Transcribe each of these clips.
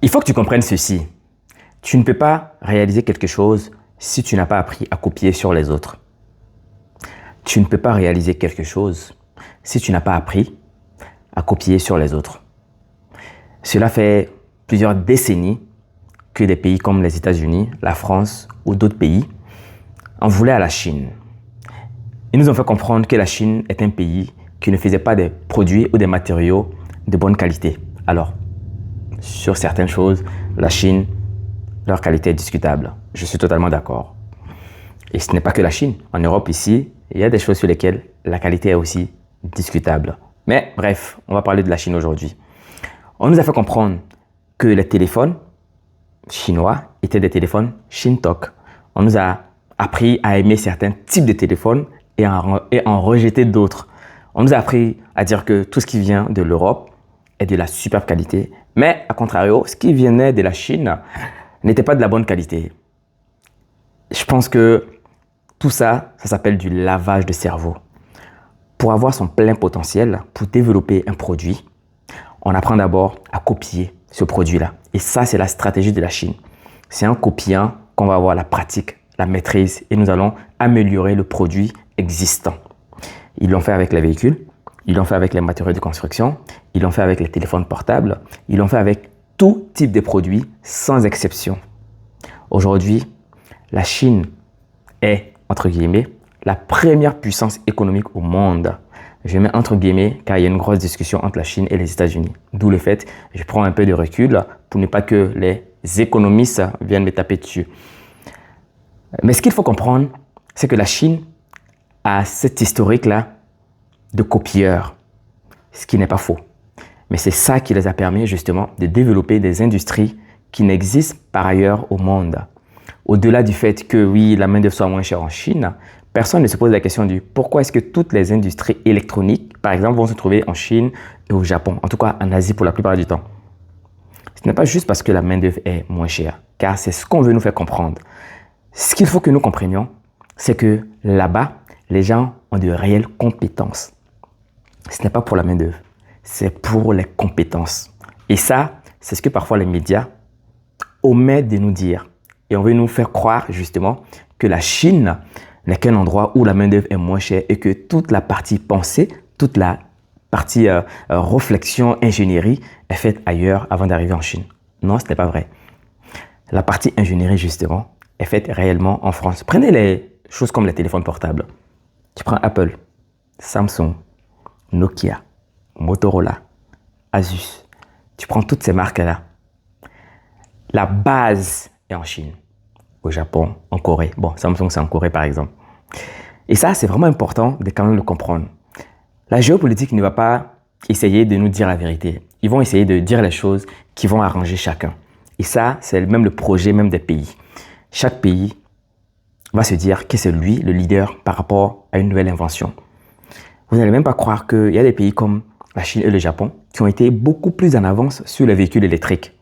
Il faut que tu comprennes ceci. Tu ne peux pas réaliser quelque chose si tu n'as pas appris à copier sur les autres. Tu ne peux pas réaliser quelque chose si tu n'as pas appris à copier sur les autres. Cela fait plusieurs décennies que des pays comme les États-Unis, la France ou d'autres pays en voulaient à la Chine. Ils nous ont fait comprendre que la Chine est un pays qui ne faisait pas des produits ou des matériaux de bonne qualité. Alors, sur certaines choses, la Chine, leur qualité est discutable. Je suis totalement d'accord. Et ce n'est pas que la Chine. En Europe, ici, il y a des choses sur lesquelles la qualité est aussi discutable. Mais bref, on va parler de la Chine aujourd'hui. On nous a fait comprendre que les téléphones chinois étaient des téléphones Shintok. On nous a appris à aimer certains types de téléphones et en rejeter d'autres. On nous a appris à dire que tout ce qui vient de l'Europe est de la superbe qualité. Mais, à contrario, ce qui venait de la Chine n'était pas de la bonne qualité. Je pense que tout ça, ça s'appelle du lavage de cerveau. Pour avoir son plein potentiel, pour développer un produit, on apprend d'abord à copier ce produit-là. Et ça, c'est la stratégie de la Chine. C'est en copiant qu'on va avoir la pratique, la maîtrise et nous allons améliorer le produit existant. Ils l'ont fait avec les véhicules, ils l'ont fait avec les matériaux de construction, ils l'ont fait avec les téléphones portables, ils l'ont fait avec tout type de produits sans exception. Aujourd'hui, la Chine est, entre guillemets, la première puissance économique au monde. Je mets entre guillemets car il y a une grosse discussion entre la Chine et les États-Unis. D'où le fait, je prends un peu de recul pour ne pas que les économistes viennent me taper dessus. Mais ce qu'il faut comprendre, c'est que la Chine a cet historique-là de copieurs, ce qui n'est pas faux. Mais c'est ça qui les a permis justement de développer des industries qui n'existent par ailleurs au monde. Au-delà du fait que oui, la main-d'œuvre soit moins chère en Chine, personne ne se pose la question du pourquoi est-ce que toutes les industries électroniques, par exemple, vont se trouver en Chine et au Japon, en tout cas en Asie pour la plupart du temps. Ce n'est pas juste parce que la main-d'œuvre est moins chère, car c'est ce qu'on veut nous faire comprendre. Ce qu'il faut que nous comprenions, c'est que là-bas, les gens ont de réelles compétences. Ce n'est pas pour la main-d'œuvre, c'est pour les compétences. Et ça, c'est ce que parfois les médias omettent de nous dire. Et on veut nous faire croire justement que la Chine n'est qu'un endroit où la main-d'œuvre est moins chère et que toute la partie pensée, toute la partie réflexion, ingénierie est faite ailleurs avant d'arriver en Chine. Non, ce n'est pas vrai. La partie ingénierie, justement, est faite réellement en France. Prenez les choses comme les téléphones portables. Tu prends Apple, Samsung, Nokia, Motorola, Asus. Tu prends toutes ces marques-là. La base est en Chine, au Japon, en Corée. Bon, Samsung, c'est en Corée, par exemple. Et ça, c'est vraiment important de quand même le comprendre. La géopolitique ne va pas essayer de nous dire la vérité. Ils vont essayer de dire les choses qui vont arranger chacun. Et ça, c'est même le projet même des pays. Chaque pays va se dire que c'est lui le leader par rapport à une nouvelle invention. Vous n'allez même pas croire qu'il y a des pays comme la Chine et le Japon qui ont été beaucoup plus en avance sur les véhicules électriques.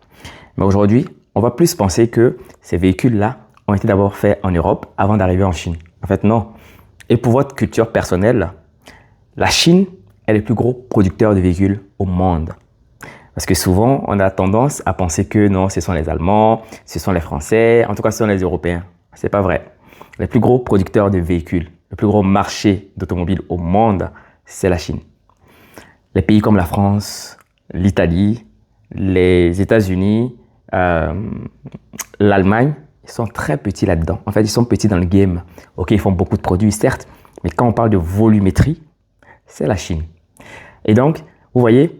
Mais aujourd'hui, on va plus penser que ces véhicules-là ont été d'abord faits en Europe avant d'arriver en Chine. En fait, non. Et pour votre culture personnelle, la Chine est le plus gros producteur de véhicules au monde. Parce que souvent, on a tendance à penser que non, ce sont les Allemands, ce sont les Français, en tout cas, ce sont les Européens. C'est pas vrai. Les plus gros producteurs de véhicules, le plus gros marché d'automobiles au monde, c'est la Chine. Les pays comme la France, l'Italie, les États-Unis, l'Allemagne, ils sont très petits là-dedans. En fait, ils sont petits dans le game. Ok, ils font beaucoup de produits, certes, mais quand on parle de volumétrie, c'est la Chine. Et donc, vous voyez,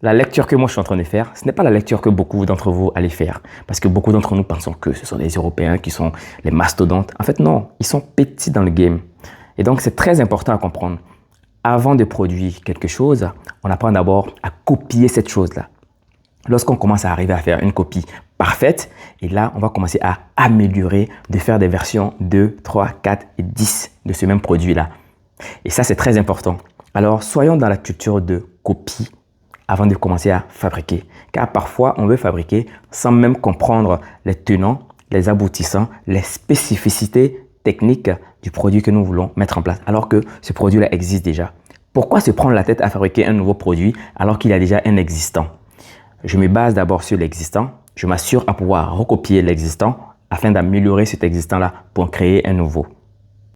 la lecture que moi je suis en train de faire, ce n'est pas la lecture que beaucoup d'entre vous allez faire. Parce que beaucoup d'entre nous pensons que ce sont les Européens qui sont les mastodontes. En fait, non, ils sont petits dans le game. Et donc, c'est très important à comprendre. Avant de produire quelque chose, on apprend d'abord à copier cette chose-là. Lorsqu'on commence à arriver à faire une copie parfaite, et là, on va commencer à améliorer, de faire des versions 2, 3, 4 et 10 de ce même produit-là. Et ça, c'est très important. Alors, soyons dans la culture de copie avant de commencer à fabriquer. Car parfois, on veut fabriquer sans même comprendre les tenants, les aboutissants, les spécificités techniques du produit que nous voulons mettre en place, alors que ce produit-là existe déjà. Pourquoi se prendre la tête à fabriquer un nouveau produit alors qu'il y a déjà un existant? Je me base d'abord sur l'existant je m'assure à pouvoir recopier l'existant afin d'améliorer cet existant-là pour créer un nouveau.